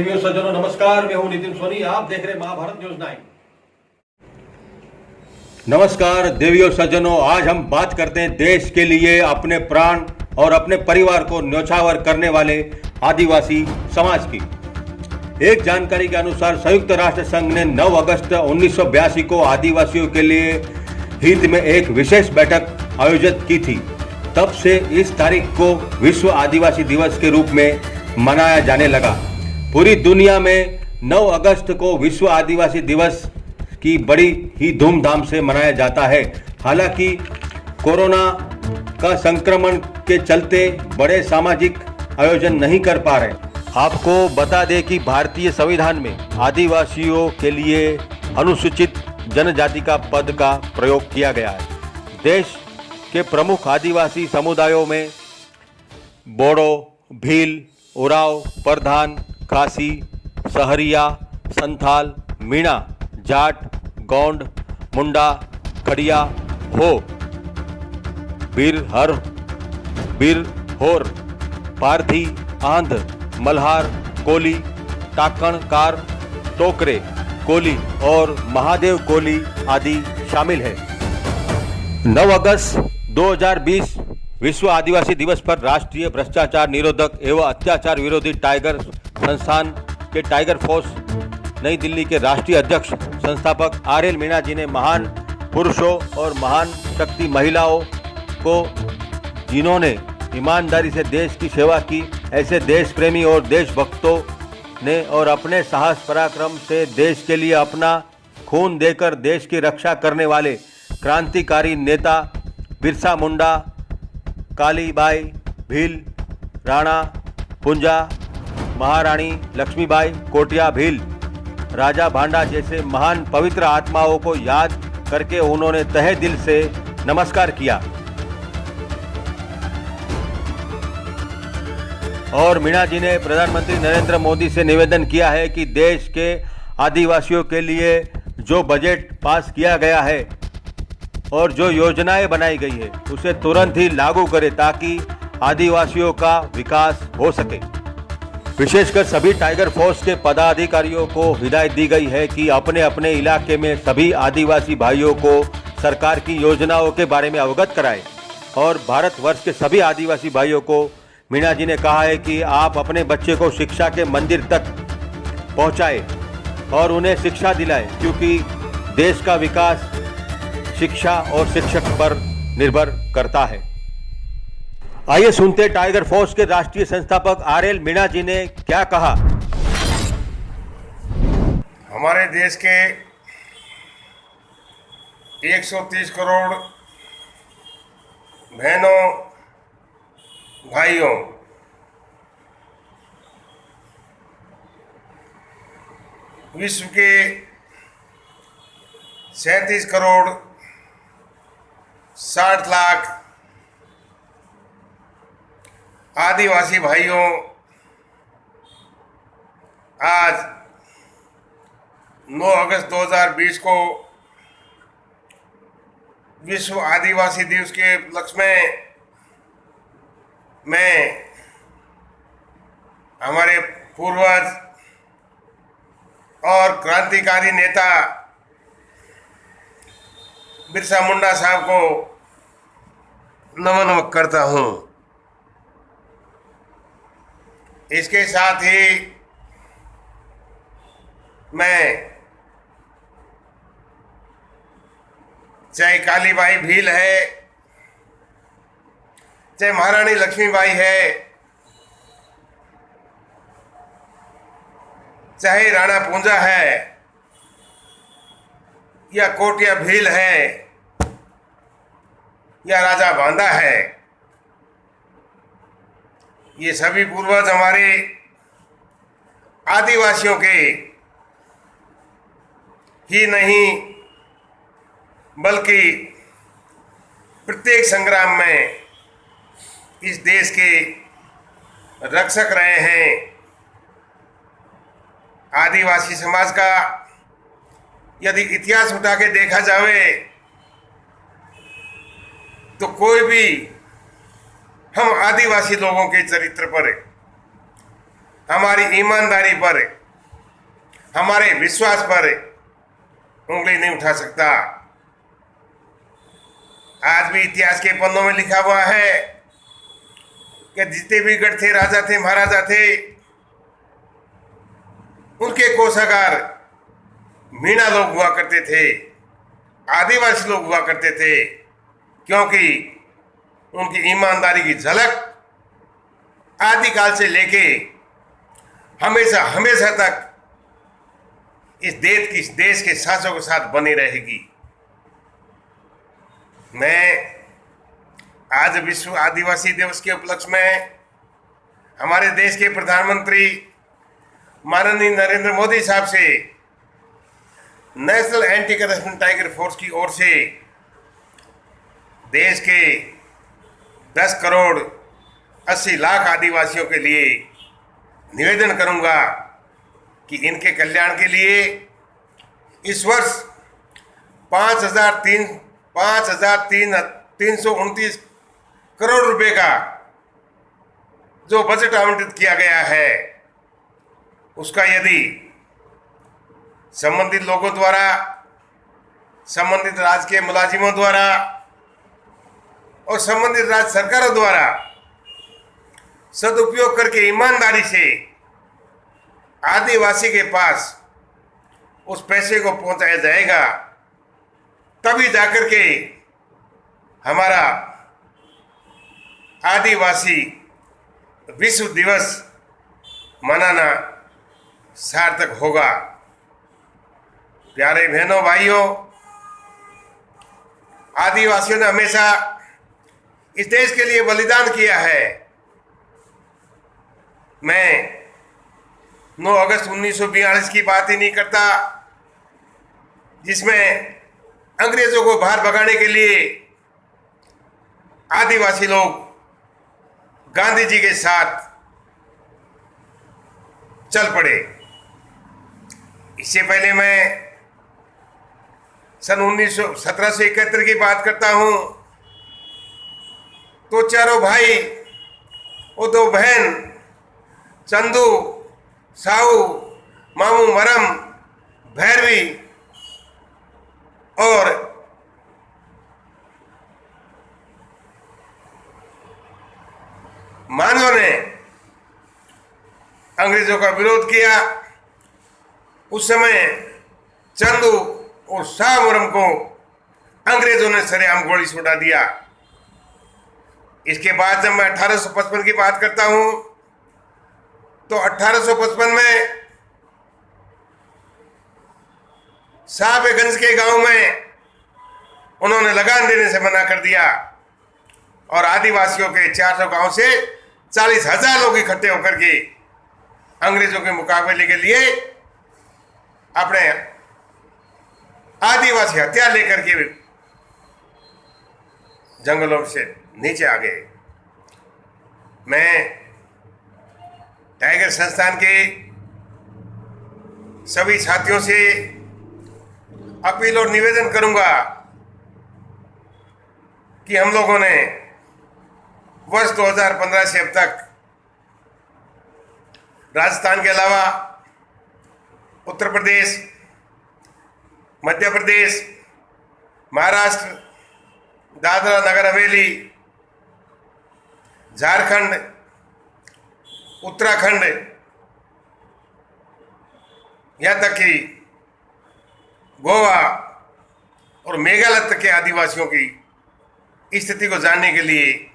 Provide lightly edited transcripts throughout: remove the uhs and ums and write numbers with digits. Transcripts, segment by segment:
देवियों सज्जनों नमस्कार, मैं हूं नितिन सोनी। आप देख रहे महाभारत न्यूज 9। नमस्कार देवियों सज्जनों, आज हम बात करते हैं देश के लिए अपने प्राण और अपने परिवार को न्यौछावर करने वाले आदिवासी समाज की। एक जानकारी के अनुसार संयुक्त राष्ट्र संघ ने 9 अगस्त 1982 को आदिवासियों के लिए हित में एक विशेष बैठक आयोजित की थी। तब से इस तारीख को विश्व आदिवासी दिवस के रूप में मनाया जाने लगा। पूरी दुनिया में 9 अगस्त को विश्व आदिवासी दिवस की बड़ी ही धूमधाम से मनाया जाता है। हालांकि कोरोना का संक्रमण के चलते बड़े सामाजिक आयोजन नहीं कर पा रहे। आपको बता दें कि भारतीय संविधान में आदिवासियों के लिए अनुसूचित जनजाति का पद का प्रयोग किया गया है। देश के प्रमुख आदिवासी समुदायों में बोडो, भील, उराव, प्रधान, खासी, सहरिया, संथाल, मीणा, जाट, गोंड, मुंडा, खड़िया, हो, बिरहोर, पारधी, आंध, मल्हार, कोली, टाकणकार, टोकरे, कोली और महादेव कोली आदि शामिल है। 9 अगस्त 2020 विश्व आदिवासी दिवस पर राष्ट्रीय भ्रष्टाचार निरोधक एवं अत्याचार विरोधी टाइगर संस्थान के टाइगर फोर्स नई दिल्ली के राष्ट्रीय अध्यक्ष संस्थापक आरएल मीणा जी ने महान पुरुषों और महान शक्ति महिलाओं को जिन्होंने ईमानदारी से देश की सेवा की, ऐसे देश प्रेमी और देशभक्तों ने और अपने साहस पराक्रम से देश के लिए अपना खून देकर देश की रक्षा करने वाले क्रांतिकारी नेता बिरसा मुंडा, कालीबाई, भील, राणा पुंजा, महारानी लक्ष्मीबाई, कोटिया भील, राजा भांडा जैसे महान पवित्र आत्माओं को याद करके उन्होंने तहे दिल से नमस्कार किया। और मीणा जी ने प्रधानमंत्री नरेंद्र मोदी से निवेदन किया है कि देश के आदिवासियों के लिए जो बजट पास किया गया है और जो योजनाएं बनाई गई है उसे तुरंत ही लागू करें ताकि आदिवासियों का विकास हो सके। विशेषकर सभी टाइगर फोर्स के पदाधिकारियों को हिदायत दी गई है कि अपने अपने इलाके में सभी आदिवासी भाइयों को सरकार की योजनाओं के बारे में अवगत कराएं। और भारतवर्ष के सभी आदिवासी भाइयों को मीणा जी ने कहा है कि आप अपने बच्चे को शिक्षा के मंदिर तक पहुंचाएं और उन्हें शिक्षा दिलाएं, क्योंकि देश का विकास शिक्षा और शिक्षक पर निर्भर करता है। आइए सुनते टाइगर फोर्स के राष्ट्रीय संस्थापक आरएल मीणा जी ने क्या कहा। हमारे देश के 130 करोड़ बहनों भाइयों विश्व के 37 करोड़ 60 लाख आदिवासी भाइयों आज 9 अगस्त 2020 को विश्व आदिवासी दिवस के उपलक्ष्य में हमारे पूर्वज और क्रांतिकारी नेता बिरसा मुंडा साहब को नमन करता हूं। इसके साथ ही मैं चाहे कालीबाई भील है, चाहे महारानी लक्ष्मीबाई है, चाहे राणा पुंजा है या कोटिया भील है या राजा भांडा है, ये सभी पूर्वज हमारे आदिवासियों के ही नहीं बल्कि प्रत्येक संग्राम में इस देश के रक्षक रहे हैं। आदिवासी समाज का यदि इतिहास उठा के देखा जावे तो कोई भी हम आदिवासी लोगों के चरित्र पर हमारी ईमानदारी पर, हमारे विश्वास पर उंगली नहीं उठा सकता। आज भी इतिहास के पन्नों में लिखा हुआ है कि जितने भी गढ़ थे, राजा थे, महाराजा थे, उनके कोषागार मीणा लोग हुआ करते थे, आदिवासी लोग हुआ करते थे, क्योंकि उनकी ईमानदारी की झलक आदिकाल से लेके हमेशा हमेशा तक इस देश के शासकों के साथ बनी रहेगी। मैं आज विश्व आदिवासी दिवस के उपलक्ष्य में हमारे देश के प्रधानमंत्री माननीय नरेंद्र मोदी साहब से national anti corruption tiger force की ओर से देश के 10 करोड़ 80 लाख आदिवासियों के लिए निवेदन करूंगा कि इनके कल्याण के लिए इस वर्ष 5,329 करोड़ रुपए का जो बजट आवंटित किया गया है, उसका यदि संबंधित लोगों द्वारा, संबंधित राज्य के मुलाजिमों द्वारा और संबंधित राज्य सरकारों द्वारा सदुपयोग करके ईमानदारी से आदिवासी के पास उस पैसे को पहुंचाया जाएगा, तभी जाकर के हमारा आदिवासी विश्व दिवस मनाना सार्थक होगा। प्यारे बहनों भाइयों, आदिवासियों ने हमेशा इस देश के लिए बलिदान किया है। मैं 9 अगस्त 1942 की बात ही नहीं करता, जिसमें अंग्रेजों को बाहर भगाने के लिए आदिवासी लोग गांधी जी के साथ चल पड़े। इससे पहले मैं सन 1771 की बात करता हूं, तो चारों भाई वो 2 बहन चंदू, साहू, मामू मरम, भैरवी और मानव ने अंग्रेजों का विरोध किया। उस समय चंदू और शाह मुरम को अंग्रेजों ने सरेआम गोली छुड़ा दिया। इसके बाद जब मैं 1855 की बात करता हूं, तो 1855 में साहबगंज के गांव में उन्होंने लगान देने से मना कर दिया और आदिवासियों के 400 गांव से 40,000 लोग इकट्ठे होकर के अंग्रेजों के मुकाबले के लिए अपने आदिवासी हथियार लेकर के जंगलों से नीचे आ गए। मैं टाइगर संस्थान के सभी साथियों से अपील और निवेदन करूंगा कि हम लोगों ने वर्ष 2015 से अब तक राजस्थान के अलावा उत्तर प्रदेश, मध्य प्रदेश, महाराष्ट्र, दादरा नगर हवेली, झारखंड, उत्तराखंड, यहाँ तक कि गोवा और मेघालय तक के आदिवासियों की स्थिति को जानने के लिए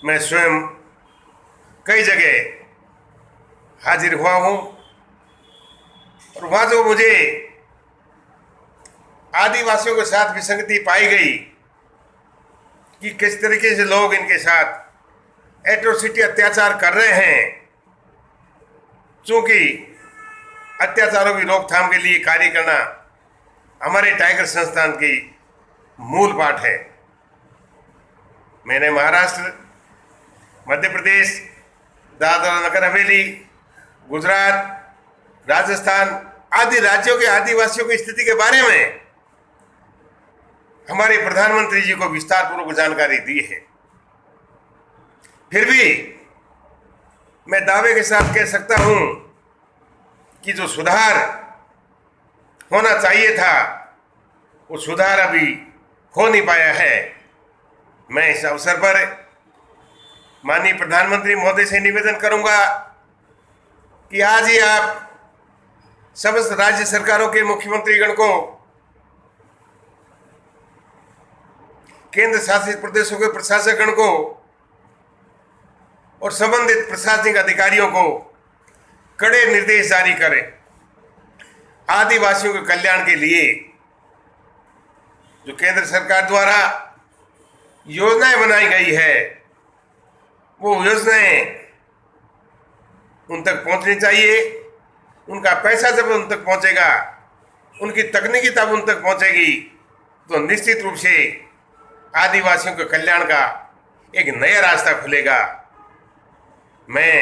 मैं स्वयं कई जगह हाजिर हुआ हूँ। और वहाँ जो मुझे आदिवासियों के साथ विसंगति पाई गई कि किस तरीके से लोग इनके साथ एट्रोसिटी अत्याचार कर रहे हैं, चूंकि अत्याचारों की रोकथाम के लिए कार्य करना हमारे टाइगर संस्थान की मूल पाठ है। मैंने महाराष्ट्र, मध्य प्रदेश, दादरा नगर हवेली, गुजरात, राजस्थान आदि राज्यों के आदिवासियों की स्थिति के बारे में हमारे प्रधानमंत्री जी को विस्तार पूर्वक जानकारी दी है। फिर भी मैं दावे के साथ कह सकता हूं कि जो सुधार होना चाहिए था वो सुधार अभी हो नहीं पाया है। मैं इस अवसर पर माननीय प्रधानमंत्री महोदय से निवेदन करूंगा कि आज ही आप समस्त राज्य सरकारों के मुख्यमंत्रीगण को, केंद्र शासित प्रदेशों के प्रशासकगण को और संबंधित प्रशासनिक अधिकारियों को कड़े निर्देश जारी करें। आदिवासियों के कल्याण के लिए जो केंद्र सरकार द्वारा योजनाएं बनाई गई है वो योजनाएं उन तक पहुंचनी चाहिए। उनका पैसा जब उन तक पहुंचेगा, उनकी तकनीकी तब उन तक पहुंचेगी तो निश्चित रूप से आदिवासियों के कल्याण का एक नया रास्ता खुलेगा। मैं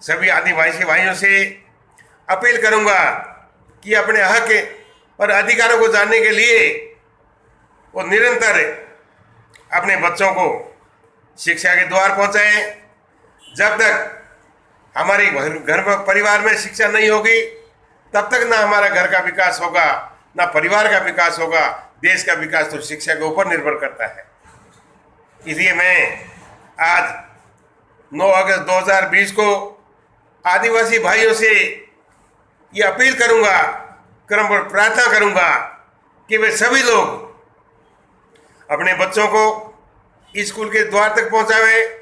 सभी आदिवासी भाइयों से अपील करूंगा कि अपने हक और अधिकारों को जानने के लिए वो निरंतर अपने बच्चों को शिक्षा के द्वार पहुंचाएं। जब तक हमारे घर परिवार में शिक्षा नहीं होगी तब तक ना हमारा घर का विकास होगा, ना परिवार का विकास होगा। देश का विकास तो शिक्षा के ऊपर निर्भर करता है। इसलिए मैं आज 9 अगस्त 2020 को आदिवासी भाइयों से ये अपील करूंगा, क्रमबद्ध प्रार्थना करूंगा कि वे सभी लोग अपने बच्चों को स्कूल के द्वार तक पहुंचावे।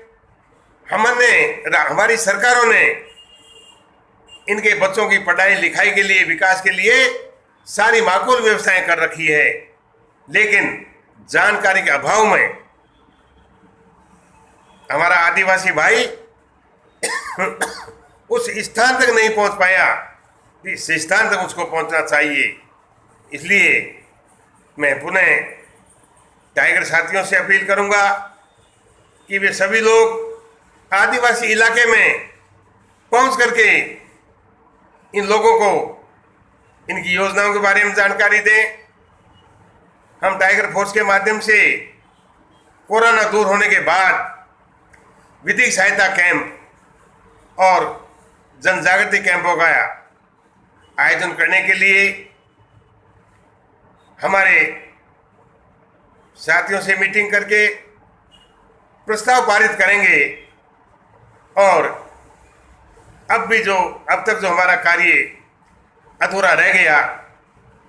हमारी सरकारों ने इनके बच्चों की पढ़ाई लिखाई के लिए, विकास के लिए सारी माकूल व्यवस्थाएं कर रखी है, लेकिन जानकारी के अभाव में हमारा आदिवासी भाई उस स्थान तक नहीं पहुंच पाया जिस स्थान तक उसको पहुंचना चाहिए। इसलिए मैं पुनः टाइगर साथियों से अपील करूंगा कि वे सभी लोग आदिवासी इलाके में पहुंच करके इन लोगों को इनकी योजनाओं के बारे में जानकारी दें। हम टाइगर फोर्स के माध्यम से कोरोना दूर होने के बाद विधिक सहायता कैंप और जन जागृति कैंपों का आयोजन करने के लिए हमारे साथियों से मीटिंग करके प्रस्ताव पारित करेंगे और अब तक जो हमारा कार्य अधूरा रह गया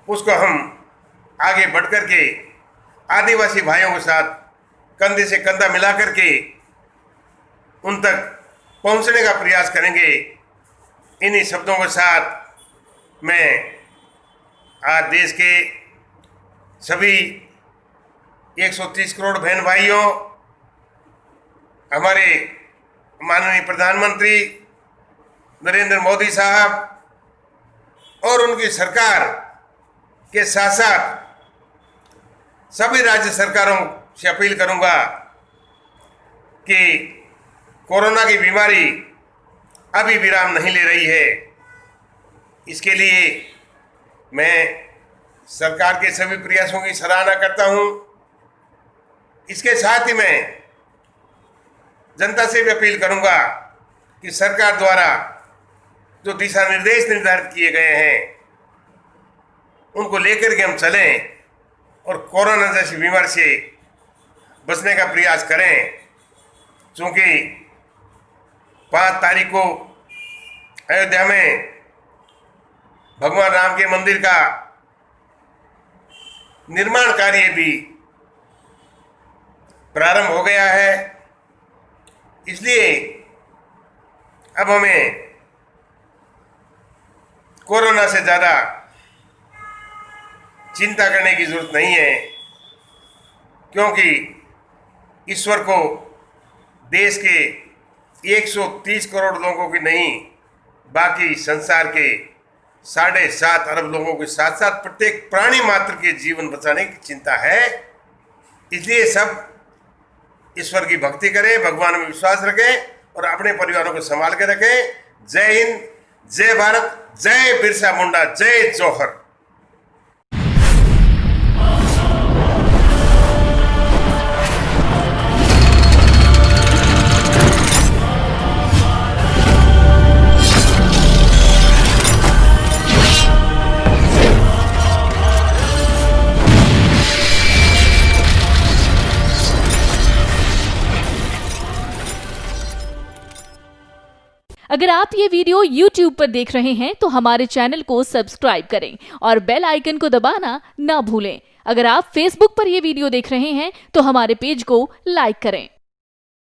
उसको हम आगे बढ़ कर के आदिवासी भाइयों के साथ कंधे से कंधा मिला करके उन तक पहुंचने का प्रयास करेंगे। इन्हीं शब्दों के साथ मैं आज देश के सभी 130 करोड़ बहन भाइयों, हमारे माननीय प्रधानमंत्री नरेंद्र मोदी साहब और उनकी सरकार के साथ साथ सभी राज्य सरकारों से अपील करूंगा कि कोरोना की बीमारी अभी विराम नहीं ले रही है। इसके लिए मैं सरकार के सभी प्रयासों की सराहना करता हूं। इसके साथ ही मैं जनता से भी अपील करूंगा कि सरकार द्वारा जो दिशा निर्देश निर्धारित किए गए हैं उनको लेकर के हम चलें और कोरोना जैसी बीमारी से बचने का प्रयास करें। क्योंकि 5 तारीख को अयोध्या में भगवान राम के मंदिर का निर्माण कार्य भी प्रारंभ हो गया है। इसलिए अब हमें कोरोना से ज़्यादा चिंता करने की जरूरत नहीं है, क्योंकि ईश्वर को देश के 130 करोड़ लोगों की नहीं, बाकी संसार के 7.5 अरब लोगों के साथ साथ प्रत्येक प्राणी मात्र के जीवन बचाने की चिंता है। इसलिए सब ईश्वर की भक्ति करें, भगवान में विश्वास रखें और अपने परिवारों को संभाल के रखें। जय हिंद, जय भारत, जय बिरसा मुंडा, जय जौहर। अगर आप ये वीडियो YouTube पर देख रहे हैं तो हमारे चैनल को सब्सक्राइब करें और बेल आइकन को दबाना ना भूलें। अगर आप Facebook पर ये वीडियो देख रहे हैं तो हमारे पेज को लाइक करें।